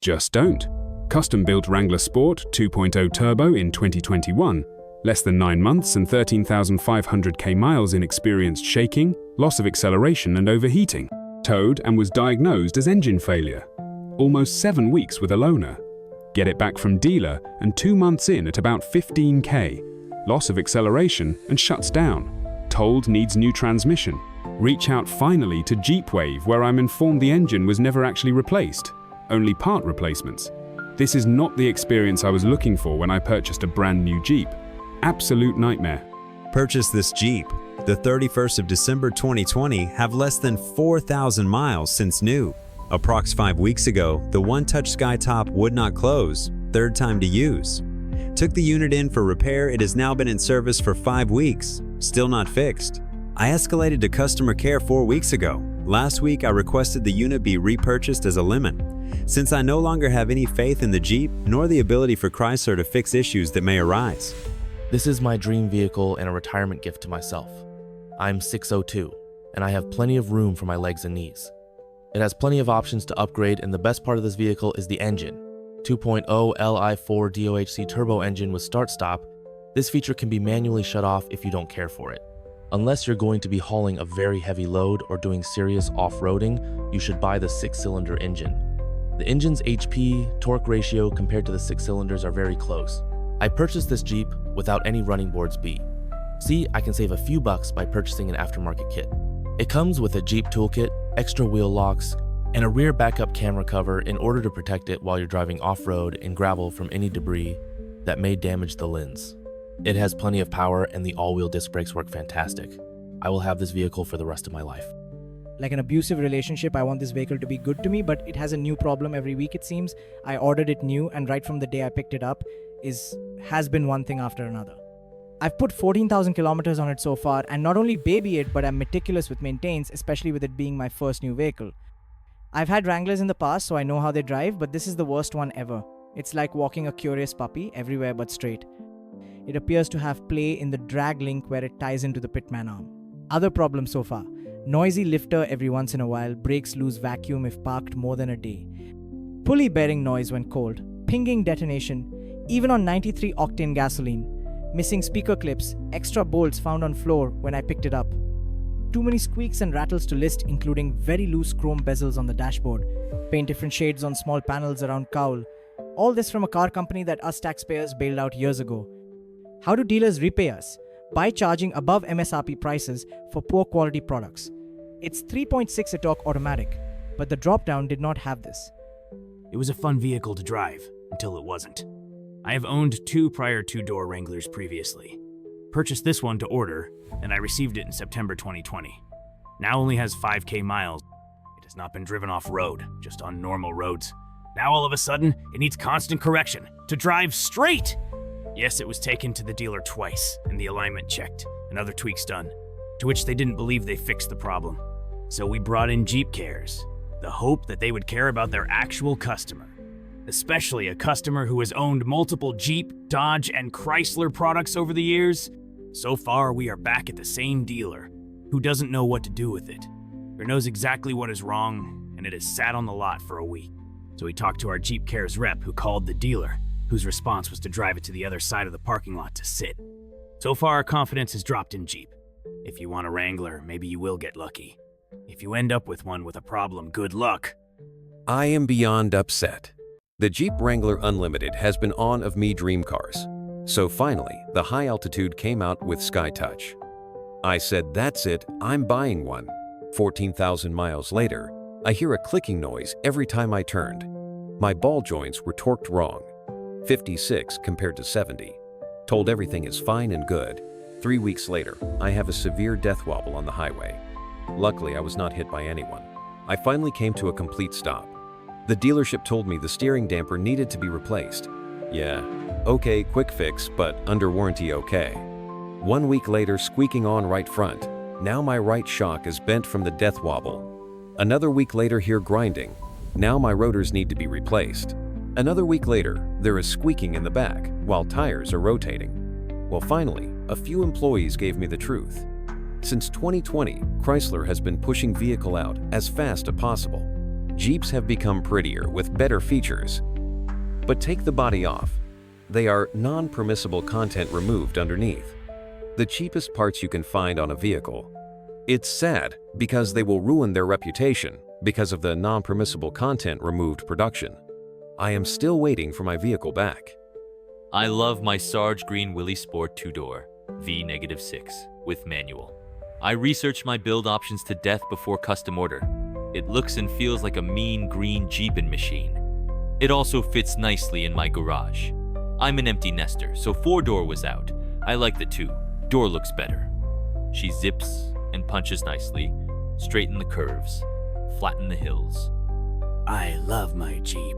Just don't. Custom-built Wrangler Sport 2.0 Turbo in 2021, less than 9 months and 13,500 miles in experienced shaking, loss of acceleration and overheating. Towed and was diagnosed as engine failure. Almost 7 weeks with a loaner. Get it back from dealer and 2 months in at about 15K. Loss of acceleration and shuts down. Told needs new transmission. Reach out finally to Jeep Wave, where I'm informed the engine was never actually replaced, only part replacements. This is not the experience I was looking for when I purchased a brand new Jeep. Absolute nightmare. Purchase this Jeep. The 31st of December 2020 have less than 4,000 miles since new. Approx 5 weeks ago, the one-touch skytop would not close, third time to use. Took the unit in for repair. It has now been in service for 5 weeks, still not fixed. I escalated to customer care 4 weeks ago. Last week, I requested the unit be repurchased as a lemon. Since I no longer have any faith in the Jeep, nor the ability for Chrysler to fix issues that may arise. This is my dream vehicle and a retirement gift to myself. I'm 6'02", and I have plenty of room for my legs and knees. It has plenty of options to upgrade, and the best part of this vehicle is the engine. 2.0 Li4 DOHC turbo engine with start-stop. This feature can be manually shut off if you don't care for it. Unless you're going to be hauling a very heavy load or doing serious off-roading, you should buy the 6-cylinder engine. The engine's HP, torque ratio compared to the 6 cylinders are very close. I purchased this Jeep without any running boards B. See, I can save a few bucks by purchasing an aftermarket kit. It comes with a Jeep toolkit, extra wheel locks, and a rear backup camera cover in order to protect it while you're driving off-road and gravel from any debris that may damage the lens. It has plenty of power and the all-wheel disc brakes work fantastic. I will have this vehicle for the rest of my life. Like an abusive relationship, I want this vehicle to be good to me, but it has a new problem every week it seems. I ordered it new, and right from the day I picked it up has been one thing after another. I've put 14,000 kilometers on it so far, and not only baby it, but I'm meticulous with maintenance, especially with it being my first new vehicle. I've had Wranglers in the past, so I know how they drive, but this is the worst one ever. It's like walking a curious puppy, everywhere but straight. It appears to have play in the drag link where it ties into the pitman arm. Other problems so far: noisy lifter every once in a while, brakes lose vacuum if parked more than a day, pulley bearing noise when cold, pinging detonation, even on 93 octane gasoline, missing speaker clips, extra bolts found on floor when I picked it up. Too many squeaks and rattles to list, including very loose chrome bezels on the dashboard, paint different shades on small panels around cowl. All this from a car company that us taxpayers bailed out years ago. How do dealers repay us? By charging above MSRP prices for poor quality products. It's 3.6 torque automatic, but the drop-down did not have this. It was a fun vehicle to drive, until it wasn't. I have owned 2 prior 2-door Wranglers previously. Purchased this one to order, and I received it in September 2020. Now only has 5K miles. It has not been driven off-road, just on normal roads. Now all of a sudden, it needs constant correction to drive straight! Yes, it was taken to the dealer twice, and the alignment checked, and other tweaks done, to which they didn't believe they fixed the problem. So we brought in Jeep Cares, the hope that they would care about their actual customer, especially a customer who has owned multiple Jeep, Dodge, and Chrysler products over the years. So far, we are back at the same dealer, who doesn't know what to do with it, or knows exactly what is wrong, and it has sat on the lot for a week. So we talked to our Jeep Cares rep, who called the dealer, whose response was to drive it to the other side of the parking lot to sit. So far, our confidence has dropped in Jeep. If you want a Wrangler, maybe you will get lucky. If you end up with one with a problem, good luck. I am beyond upset. The Jeep Wrangler Unlimited has been on of me dream cars. So finally, the high altitude came out with SkyTouch. I said, that's it, I'm buying one. 14,000 miles later, I hear a clicking noise every time I turned. My ball joints were torqued wrong. 56 compared to 70. Told everything is fine and good. 3 weeks later, I have a severe death wobble on the highway. Luckily, I was not hit by anyone. I finally came to a complete stop. The dealership told me the steering damper needed to be replaced. Yeah, okay, quick fix, but under warranty okay. 1 week later, squeaking on right front. Now my right shock is bent from the death wobble. Another week later, here grinding. Now my rotors need to be replaced. Another week later, there is squeaking in the back while tires are rotating. Well, finally, a few employees gave me the truth. Since 2020, Chrysler has been pushing vehicle out as fast as possible. Jeeps have become prettier with better features. But take the body off. They are non-permissible content removed underneath. The cheapest parts you can find on a vehicle. It's sad because they will ruin their reputation because of the non-permissible content removed production. I am still waiting for my vehicle back. I love my Sarge Green Willys Sport 2-door V-6 with manual. I researched my build options to death before custom order. It looks and feels like a mean green Jeepin' machine. It also fits nicely in my garage. I'm an empty nester, so 4-door was out. I like the 2-door looks better. She zips and punches nicely, straighten the curves, flatten the hills. I love my Jeep.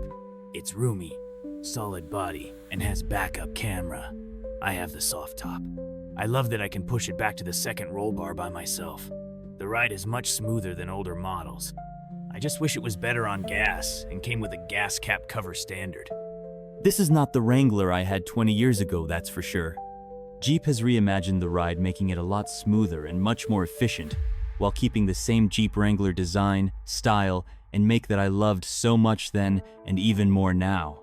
It's roomy, solid body, and has backup camera. I have the soft top. I love that I can push it back to the second roll bar by myself. The ride is much smoother than older models. I just wish it was better on gas and came with a gas cap cover standard. This is not the Wrangler I had 20 years ago, that's for sure. Jeep has reimagined the ride, making it a lot smoother and much more efficient, while keeping the same Jeep Wrangler design, style, and make that I loved so much then and even more now.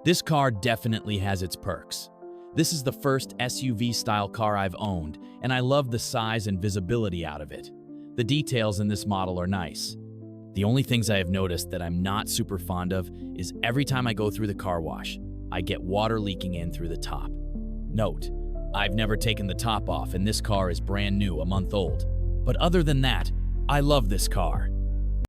This car definitely has its perks. This is the first SUV-style car I've owned, and I love the size and visibility out of it. The details in this model are nice. The only things I have noticed that I'm not super fond of is every time I go through the car wash, I get water leaking in through the top. Note, I've never taken the top off and this car is brand new, a month old. But other than that, I love this car.